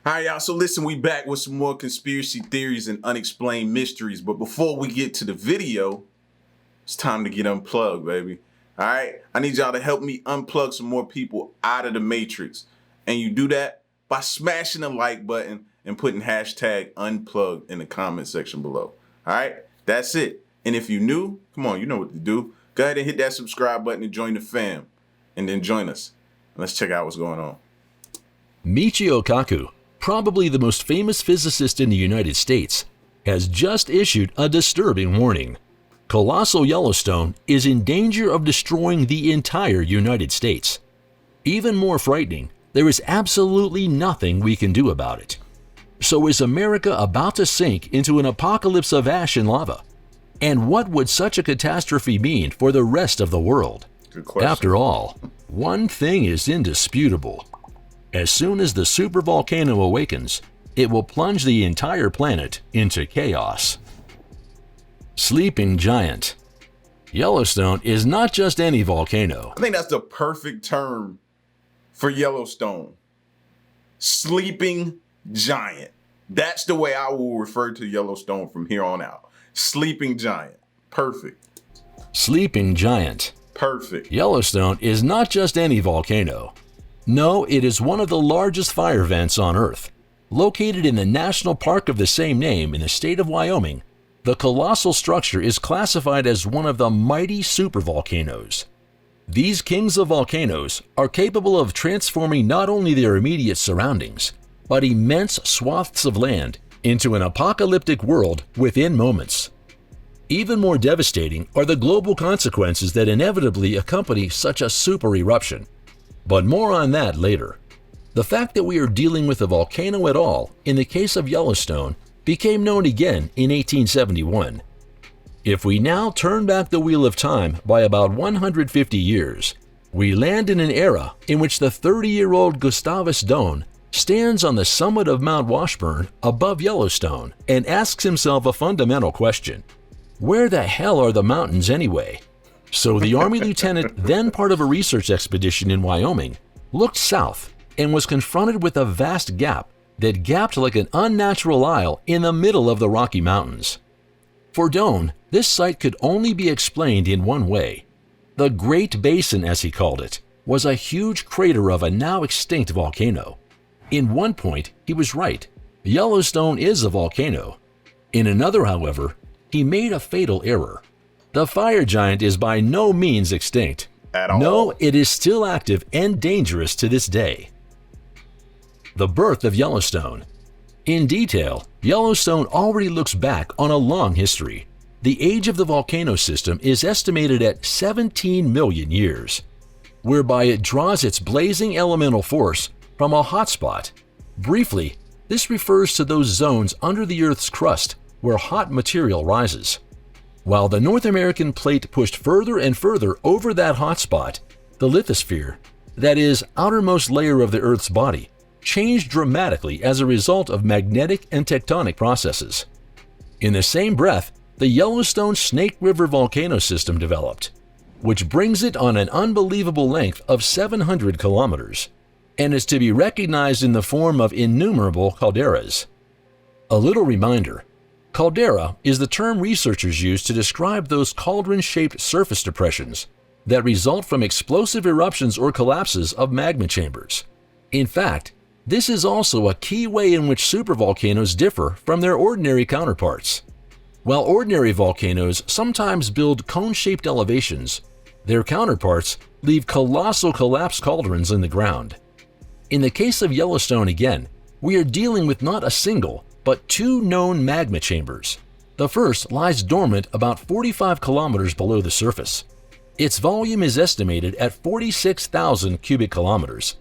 All right, y'all. So listen, we back with some more conspiracy theories and unexplained mysteries. But before we get to the video, it's time to get unplugged, baby. All right? I need y'all to help me unplug some more people out of the Matrix. And you do that by smashing the like button and putting hashtag unplugged in the comment section below. All right? That's it. And if you're new, come on, you know what to do. Go ahead and hit that subscribe button and join the fam. And then join us. Let's check out what's going on. Michio Kaku, probably the most famous physicist in the United States, has just issued a disturbing warning. Colossal Yellowstone is in danger of destroying the entire United States. Even more frightening, there is absolutely nothing we can do about it. So is America about to sink into an apocalypse of ash and lava? And what would such a catastrophe mean for the rest of the world? Good question. After all, one thing is indisputable. As soon as the supervolcano awakens, it will plunge the entire planet into chaos. Sleeping giant. Yellowstone is not just any volcano. I think that's the perfect term for Yellowstone. Sleeping giant. That's the way I will refer to Yellowstone from here on out. Sleeping giant. Perfect. Sleeping giant. Perfect. Yellowstone is not just any volcano. No, it is one of the largest fire vents on Earth. Located in the national park of the same name in the state of Wyoming, the colossal structure is classified as one of the mighty supervolcanoes. These kings of volcanoes are capable of transforming not only their immediate surroundings, but immense swaths of land into an apocalyptic world within moments. Even more devastating are the global consequences that inevitably accompany such a super eruption. But more on that later. The fact that we are dealing with a volcano at all, in the case of Yellowstone, became known again in 1871. If we now turn back the wheel of time by about 150 years, we land in an era in which the 30-year-old Gustavus Dohn stands on the summit of Mount Washburn above Yellowstone and asks himself a fundamental question. Where the hell are the mountains anyway? So the Army lieutenant, then part of a research expedition in Wyoming, looked south and was confronted with a vast gap that gapped like an unnatural aisle in the middle of the Rocky Mountains. For Dohn, this sight could only be explained in one way. The Great Basin, as he called it, was a huge crater of a now extinct volcano. In one point, he was right. Yellowstone is a volcano. In another, however, he made a fatal error. The fire giant is by no means extinct. At all. No, it is still active and dangerous to this day. The birth of Yellowstone. In detail, Yellowstone already looks back on a long history. The age of the volcano system is estimated at 17 million years, whereby it draws its blazing elemental force from a hotspot. Briefly, this refers to those zones under the Earth's crust where hot material rises. While the North American plate pushed further and further over that hotspot, the lithosphere, that is, outermost layer of the Earth's body, changed dramatically as a result of magnetic and tectonic processes. In the same breath, the Yellowstone Snake River volcano system developed, which brings it on an unbelievable length of 700 kilometers, and is to be recognized in the form of innumerable calderas. A little reminder. Caldera is the term researchers use to describe those cauldron-shaped surface depressions that result from explosive eruptions or collapses of magma chambers. In fact, this is also a key way in which supervolcanoes differ from their ordinary counterparts. While ordinary volcanoes sometimes build cone-shaped elevations, their counterparts leave colossal collapsed cauldrons in the ground. In the case of Yellowstone again, we are dealing with not a single, but two known magma chambers. The first lies dormant about 45 kilometers below the surface. Its volume is estimated at 46,000 cubic kilometers.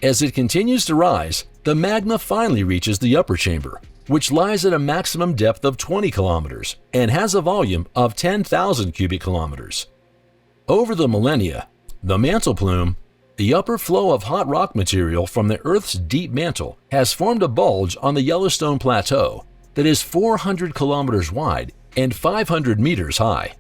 As it continues to rise, the magma finally reaches the upper chamber, which lies at a maximum depth of 20 kilometers and has a volume of 10,000 cubic kilometers. Over the millennia, the mantle plume, the upper flow of hot rock material from the Earth's deep mantle, has formed a bulge on the Yellowstone Plateau that is 400 kilometers wide and 500 meters high.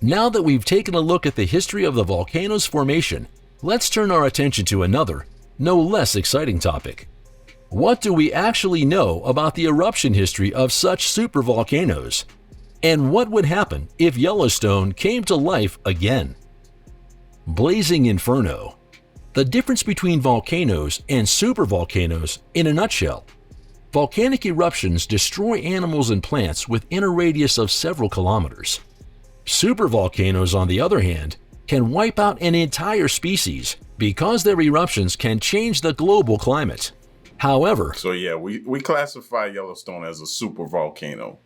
Now that we've taken a look at the history of the volcano's formation, let's turn our attention to another, no less exciting topic. What do we actually know about the eruption history of such supervolcanoes? And what would happen if Yellowstone came to life again? Blazing inferno. The difference between volcanoes and supervolcanoes in a nutshell. Volcanic eruptions destroy animals and plants within a radius of several kilometers. Supervolcanoes, on the other hand, can wipe out an entire species because their eruptions can change the global climate. However, So yeah, we classify Yellowstone as a super volcano.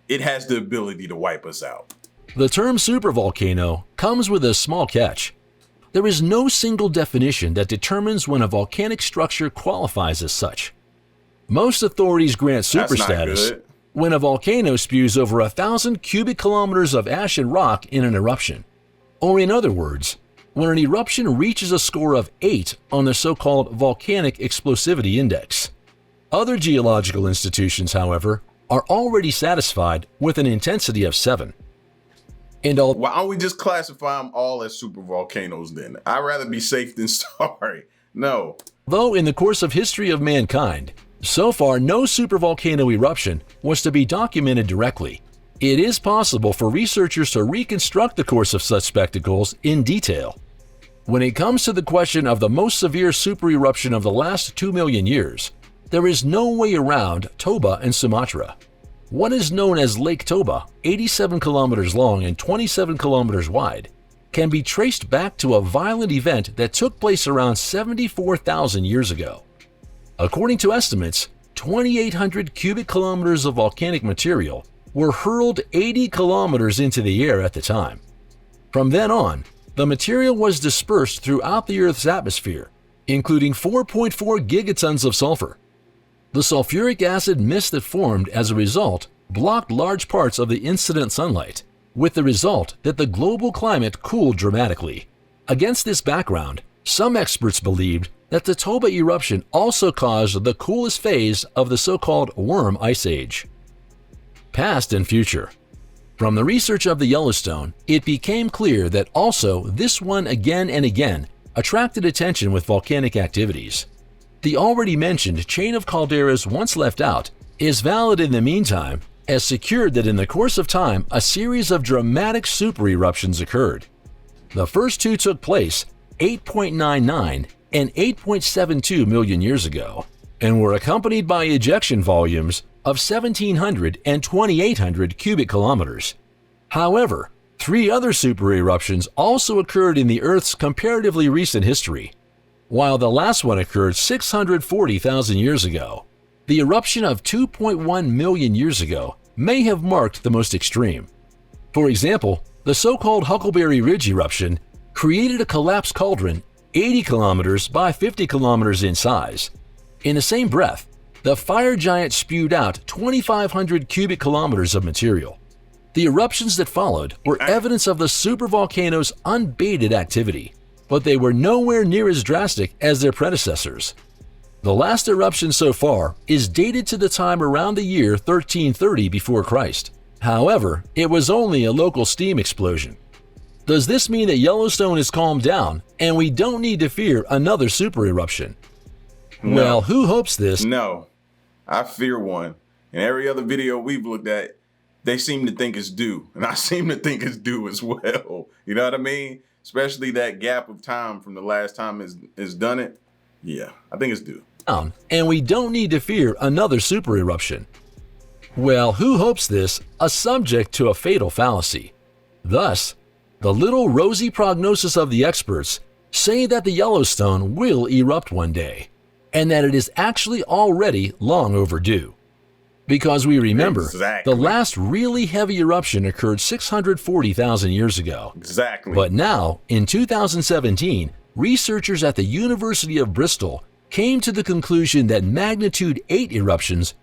It has the ability to wipe us out. the term supervolcano comes with a small catch. There is no single definition that determines when a volcanic structure qualifies as such. Most authorities grant super That's not status good. when a volcano spews over 1,000 cubic kilometers of ash and rock in an eruption. Or in other words, when an eruption reaches a score of 8 on the so-called volcanic explosivity index. Other geological institutions, however, are already satisfied with an intensity of 7. And Why don't we just classify them all as super volcanoes then? I'd rather be safe than sorry. No. although in the course of history of mankind, so far no supervolcano eruption was to be documented directly, it is possible for researchers to reconstruct the course of such spectacles in detail. When it comes to the question of the most severe supereruption of the last 2 million years, there is no way around Toba in Sumatra. What is known as Lake Toba, 87 kilometers long and 27 kilometers wide, can be traced back to a violent event that took place around 74,000 years ago. According to estimates, 2,800 cubic kilometers of volcanic material were hurled 80 kilometers into the air at the time. From then on, the material was dispersed throughout the Earth's atmosphere, including 4.4 gigatons of sulfur. The sulfuric acid mist that formed as a result blocked large parts of the incident sunlight, with the result that the global climate cooled dramatically. Against this background, some experts believed that the Toba eruption also caused the coolest phase of the so-called worm ice age. Past and future. From the research of the Yellowstone, it became clear that also this one again and again attracted attention with volcanic activities. The already mentioned chain of calderas once left out is valid in the meantime, as secured that in the course of time a series of dramatic supereruptions occurred. The first two took place 8.99 and 8.72 million years ago, and were accompanied by ejection volumes of 1,700 and 2,800 cubic kilometers. However, 3 other supereruptions also occurred in the Earth's comparatively recent history. While the last one occurred 640,000 years ago, the eruption of 2.1 million years ago may have marked the most extreme. For example, the so-called Huckleberry Ridge eruption created a collapsed cauldron 80 kilometers by 50 kilometers in size. In the same breath, the fire giant spewed out 2,500 cubic kilometers of material. The eruptions that followed were evidence of the supervolcano's unabated activity, but they were nowhere near as drastic as their predecessors. The last eruption so far is dated to the time around the year 1330 before Christ. However, it was only a local steam explosion. Does this mean that Yellowstone is calmed down and we don't need to fear another supereruption? No. Well, who hopes this? No. I fear one. In every other video we've looked at, they seem to think it's due. And I seem to think it's due as well. You know what I mean? Especially that gap of time from the last time it's done it. Yeah, I think it's due. And we don't need to fear another supereruption. Well, who hopes this a subject to a fatal fallacy? Thus, the little rosy prognosis of the experts say that the Yellowstone will erupt one day, and that it is actually already long overdue. Because we remember, Exactly. the last really heavy eruption occurred 640,000 years ago. Exactly. But now, in 2017, researchers at the University of Bristol came to the conclusion that magnitude 8 eruptions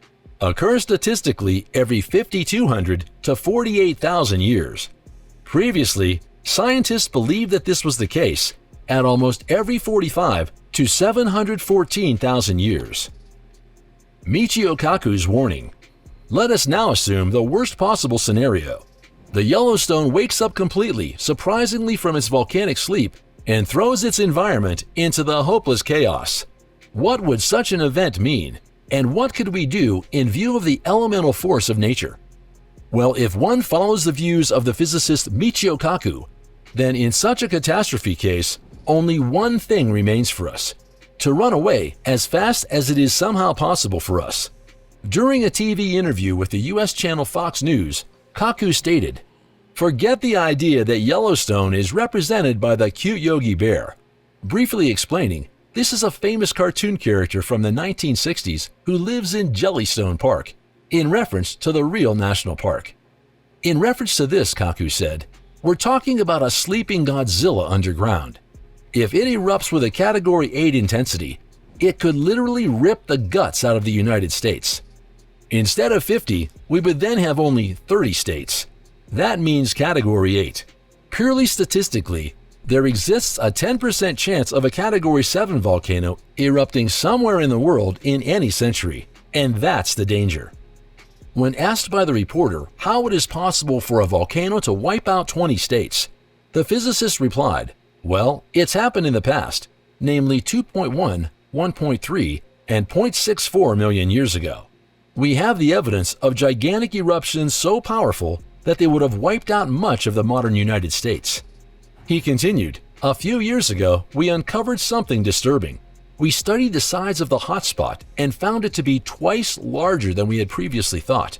occur statistically every 5,200 to 48,000 years. Previously, scientists believed that this was the case at almost every 45 to 714,000 years. Michio Kaku's warning. Let us now assume the worst possible scenario. The Yellowstone wakes up completely, surprisingly from its volcanic sleep, and throws its environment into the hopeless chaos. What would such an event mean? And what could we do in view of the elemental force of nature? Well, if one follows the views of the physicist Michio Kaku, then in such a catastrophe case, only one thing remains for us: to run away as fast as it is somehow possible for us. During a TV interview with the US channel Fox News, Kaku stated, "Forget the idea that Yellowstone is represented by the cute Yogi Bear," briefly explaining this is a famous cartoon character from the 1960s who lives in Yellowstone Park, in reference to the real national park. In reference to this, Kaku said, "We're talking about a sleeping Godzilla underground. If it erupts with a Category 8 intensity, it could literally rip the guts out of the United States. Instead of 50, we would then have only 30 states. That means Category 8. Purely statistically, there exists a 10% chance of a Category 7 volcano erupting somewhere in the world in any century, and that's the danger." When asked by the reporter how it is possible for a volcano to wipe out 20 states, the physicist replied, "Well, it's happened in the past, namely 2.1, 1.3, and 0.64 million years ago. We have the evidence of gigantic eruptions so powerful that they would have wiped out much of the modern United States." He continued, "A few years ago, we uncovered something disturbing. We studied the size of the hotspot and found it to be twice larger than we had previously thought.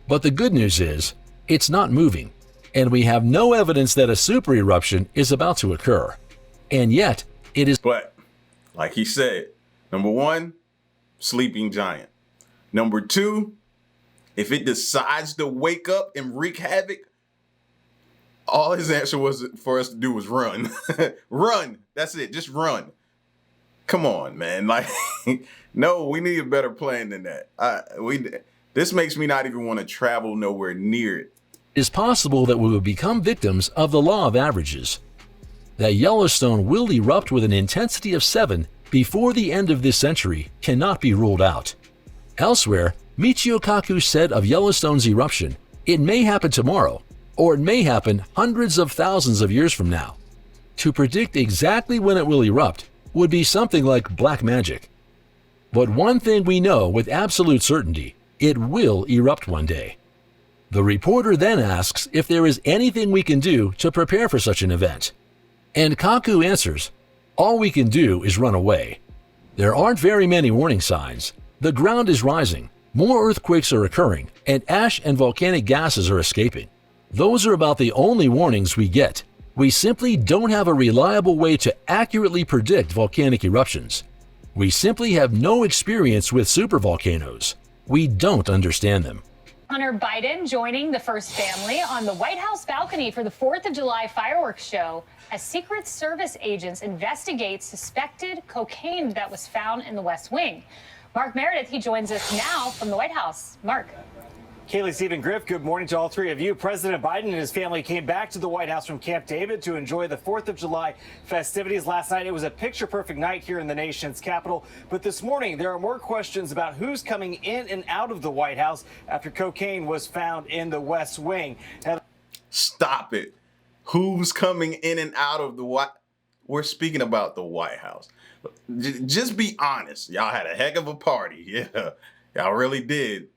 But the good news is, it's not moving, and we have no evidence that a super eruption is about to occur. And yet, it is..." But, like he said, number one, sleeping giant. Number two, if it decides to wake up and wreak havoc, all his answer was for us to do was run. Run. That's it. Just run. Come on, man. Like, no, we need a better plan than that. This makes me not even want to travel nowhere near it. It is possible that we will become victims of the law of averages. That Yellowstone will erupt with an intensity of 7 before the end of this century cannot be ruled out. Elsewhere, Michio Kaku said of Yellowstone's eruption, "It may happen tomorrow, or it may happen hundreds of thousands of years from now." To predict exactly when it will erupt would be something like black magic. But one thing we know with absolute certainty: it will erupt one day. The reporter then asks if there is anything we can do to prepare for such an event. And Kaku answers, "All we can do is run away. There aren't very many warning signs. The ground is rising, more earthquakes are occurring, and ash and volcanic gases are escaping. Those are about the only warnings we get. We simply don't have a reliable way to accurately predict volcanic eruptions. We simply have no experience with supervolcanoes. We don't understand them." Hunter Biden joining the first family on the White House balcony for the 4th of July fireworks show as Secret Service agents investigate suspected cocaine that was found in the West Wing. Mark Meredith, he joins us now from the White House. Mark. Kaylee, Stephen, Griff, good morning to all three of you. President Biden and his family came back to the White House from Camp David to enjoy the 4th of July festivities last night. It was a picture-perfect night here in the nation's capital. But this morning, there are more questions about who's coming in and out of the White House after cocaine was found in the West Wing. Stop it. Who's coming in and out of the White? We're speaking about the White House. Just be honest. Y'all had a heck of a party. Yeah, y'all really did.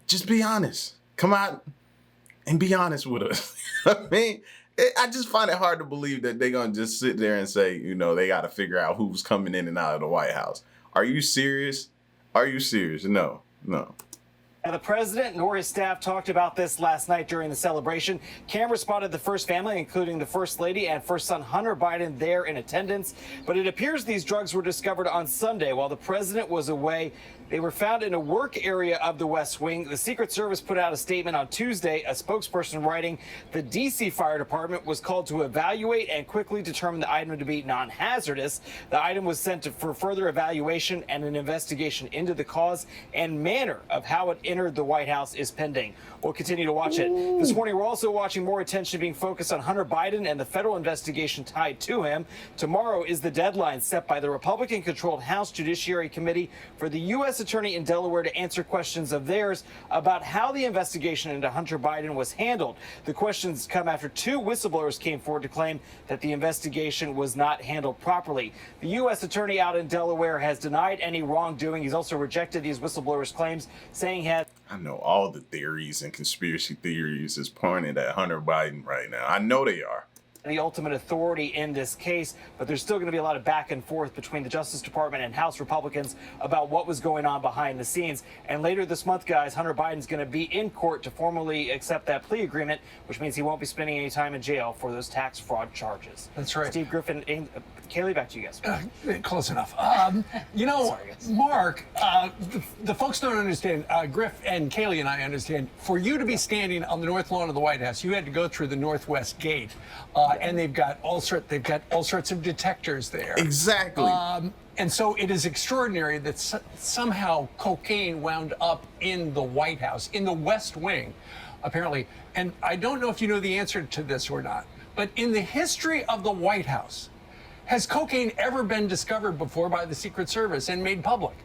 Just be honest. Come out and be honest with us. I mean, I just find it hard to believe that they're going to just sit there and say, you know, they got to figure out who's coming in and out of the White House. Are you serious? Are you serious? No. Now, the president nor his staff talked about this last night during the celebration. Cameras spotted the first family, including the first lady and first son Hunter Biden, there in attendance. But it appears these drugs were discovered on Sunday while the president was away. They were found in a work area of the West Wing. The Secret Service put out a statement on Tuesday, a spokesperson writing, "The D.C. Fire Department was called to evaluate and quickly determine the item to be non-hazardous. The item was sent for further evaluation and an investigation into the cause and manner of how it entered the White House is pending. We'll continue to watch it. This morning, we're also watching more attention being focused on Hunter Biden and the federal investigation tied to him. Tomorrow is the deadline set by the Republican-controlled House Judiciary Committee for the U.S. Attorney in Delaware to answer questions of theirs about how the investigation into Hunter Biden was handled. The questions come after two whistleblowers came forward to claim that the investigation was not handled properly. The U.S. Attorney out in Delaware has denied any wrongdoing. He's also rejected these whistleblowers' claims, saying he had... I know all the theories and conspiracy theories is pointed at Hunter Biden right now. I know they are. The ultimate authority in this case, but there's still going to be a lot of back and forth between the Justice Department and House Republicans about what was going on behind the scenes. And later this month, guys, Hunter Biden's going to be in court to formally accept that plea agreement, which means he won't be spending any time in jail for those tax fraud charges. That's right. Steve, Griffin, Kaylee, back to you guys. Close enough. You know, Sorry, guys. Mark, the folks don't understand, Griff and Kaylee and I understand, for you to be standing on the north lawn of the White House, you had to go through the Northwest Gate. And they've got all sorts of detectors there. Exactly. And so it is extraordinary that somehow cocaine wound up in the White House, in the West Wing, apparently. And I don't know if you know the answer to this or not, but in the history of the White House, has cocaine ever been discovered before by the Secret Service and made public?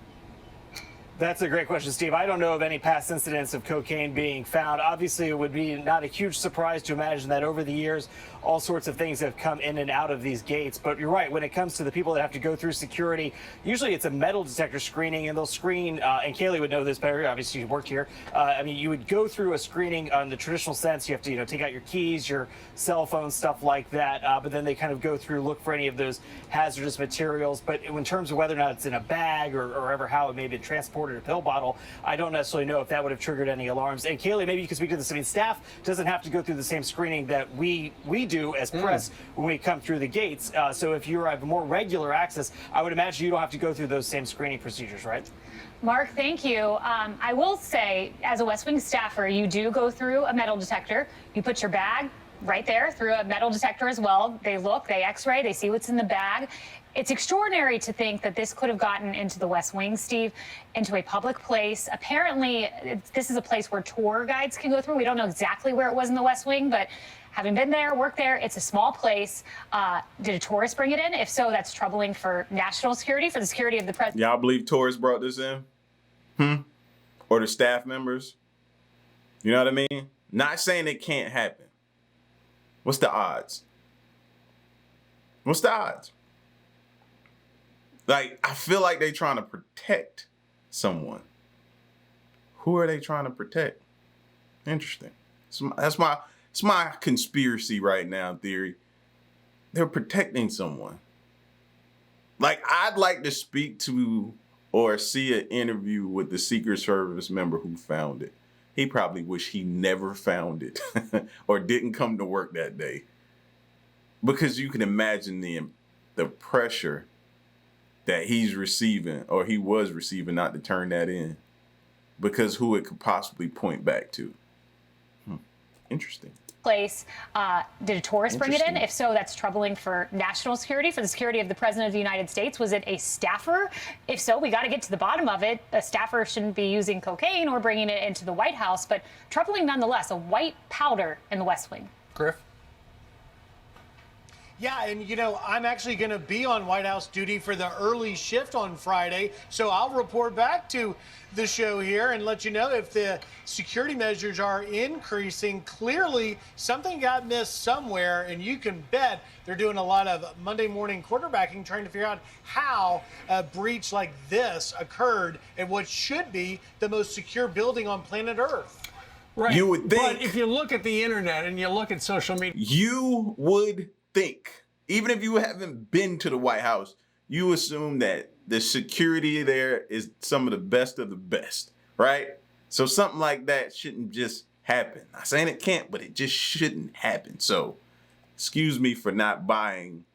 That's a great question, Steve. I don't know of any past incidents of cocaine being found. Obviously, it would be not a huge surprise to imagine that over the years, all sorts of things have come in and out of these gates. But you're right, when it comes to the people that have to go through security, usually it's a metal detector screening, and they'll screen, and Kaylee would know this better, obviously you worked here. I mean, you would go through a screening in the traditional sense. You have to, take out your keys, your cell phone, stuff like that. But then they kind of go through, look for any of those hazardous materials. But in terms of whether or not it's in a bag or ever how it may have been transported, a pill bottle, I don't necessarily know if that would have triggered any alarms. And Kaylee, maybe you can speak to this. I mean, staff doesn't have to go through the same screening that we do as press when we come through the gates. So if you have more regular access, I would imagine you don't have to go through those same screening procedures, right? Mark, thank you. I will say, as a West Wing staffer, you do go through a metal detector. You put your bag right there through a metal detector as well. They look, they x-ray, they see what's in the bag. It's extraordinary to think that this could have gotten into the West Wing, Steve, into a public place. Apparently, this is a place where tour guides can go through. We don't know exactly where it was in the West Wing, but having been there, worked there, it's a small place. Did a tourist bring it in? If so, that's troubling for national security, for the security of the president. Y'all believe tourists brought this in? Or the staff members? You know what I mean? Not saying it can't happen. What's the odds? What's the odds? Like, I feel like they're trying to protect someone. Who are they trying to protect? Interesting. It's my conspiracy right now theory. They're protecting someone. Like, I'd like to speak to or see an interview with the Secret Service member who found it. He probably wish he never found it or didn't come to work that day. Because you can imagine the pressure that he's receiving, or he was receiving, not to turn that in, because who it could possibly point back to. Interesting. Place. Did a tourist bring it in? If so, that's troubling for national security, for the security of the president of the United States. Was it a staffer? If so, we got to get to the bottom of it. A staffer shouldn't be using cocaine or bringing it into the White House, but troubling nonetheless, a white powder in the West Wing. Griff? Yeah, and I'm actually going to be on White House duty for the early shift on Friday, so I'll report back to the show here and let you know if the security measures are increasing. Clearly, something got missed somewhere, and you can bet they're doing a lot of Monday morning quarterbacking, trying to figure out how a breach like this occurred at what should be the most secure building on planet Earth. Right. You would think. But if you look at the internet and you look at social media, You would think, even if you haven't been to the White House, you assume that the security there is some of the best of the best, right? So something like that shouldn't just happen. Not saying it can't, but it just shouldn't happen. So excuse me for not buying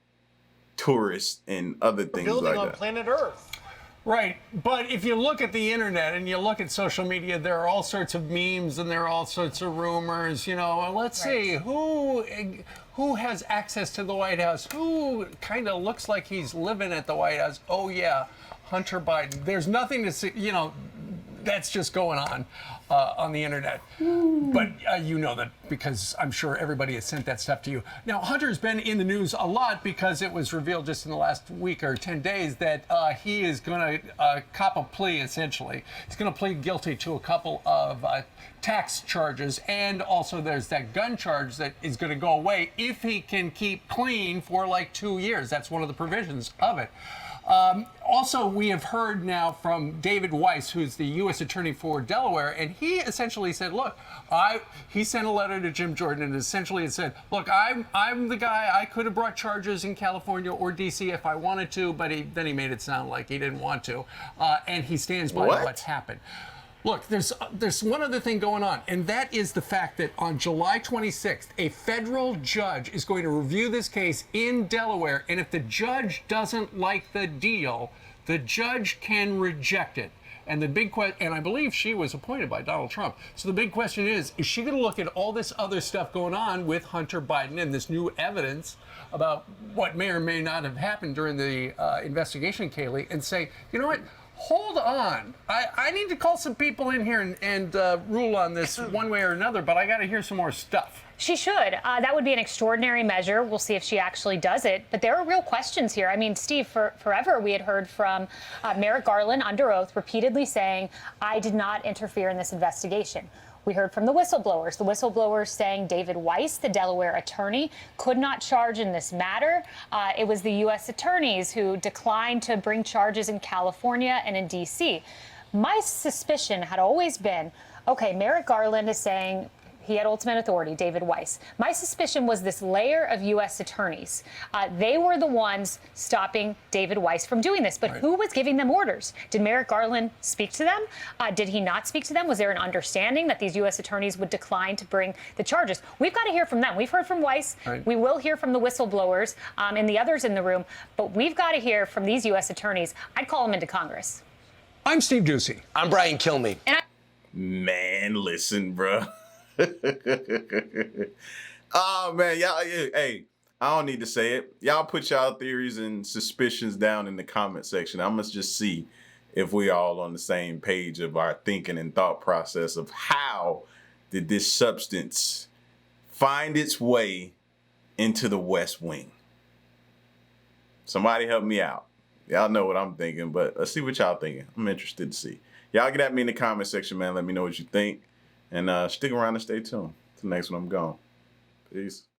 tourists and other things Building like on that. planet Earth. right. But if you look at the internet and you look at social media, there are all sorts of memes and there are all sorts of rumors. Let's see who has access to the White House, who kind of looks like he's living at the White House. Oh yeah, Hunter Biden. There's nothing to see. that's just going on the internet. But you know that because I'm sure everybody has sent that stuff to you. Now, Hunter's been in the news a lot because it was revealed just in the last week or 10 days that he is going to cop a plea, essentially. He's going to plead guilty to a couple of tax charges, and also there's that gun charge that is going to go away if he can keep clean for like 2 years. That's one of the provisions of it. Also, we have heard now from David Weiss, who's the U.S. Attorney for Delaware, and he essentially said, look, he sent a letter to Jim Jordan and essentially said, look, I'm the guy, I could have brought charges in California or D.C. if I wanted to, but then he made it sound like he didn't want to, and he stands by what's happened. Look, there's one other thing going on, and that is the fact that on July 26th, a federal judge is going to review this case in Delaware, and if the judge doesn't like the deal, the judge can reject it. And the big question, and I believe she was appointed by Donald Trump. So the big question is she going to look at all this other stuff going on with Hunter Biden and this new evidence about what may or may not have happened during the investigation, Kaylee, and say, you know what? Hold on. I need to call some people in here and rule on this one way or another, but I got to hear some more stuff. She should. That would be an extraordinary measure. We'll see if she actually does it. But there are real questions here. I mean, Steve, forever we had heard from Merrick Garland under oath repeatedly saying, I did not interfere in this investigation. We heard from the whistleblowers saying David Weiss, the Delaware attorney, could not charge in this matter. It was the U.S. attorneys who declined to bring charges in California and in D.C. My suspicion had always been, okay, Merrick Garland is saying he had ultimate authority, David Weiss. My suspicion was this layer of U.S. attorneys. They were the ones stopping David Weiss from doing this. But who was giving them orders? Did Merrick Garland speak to them? Did he not speak to them? Was there an understanding that these U.S. attorneys would decline to bring the charges? We've got to hear from them. We've heard from Weiss. We will hear from the whistleblowers and the others in the room. But we've got to hear from these U.S. attorneys. I'd call them into Congress. I'm Steve Doocy. I'm Brian Kilmeade. Man, listen, bro. Oh man, y'all, hey, I don't need to say it. Y'all put y'all theories and suspicions down in the comment section. I must just see if we all on the same page of our thinking and thought process of how did this substance find its way into the West Wing. Somebody help me out. Y'all know what I'm thinking, but let's see what y'all thinking. I'm interested to see. Y'all get at me in the comment section, man. Let me know what you think. And stick around and stay tuned. Till next one, I'm gone. Peace.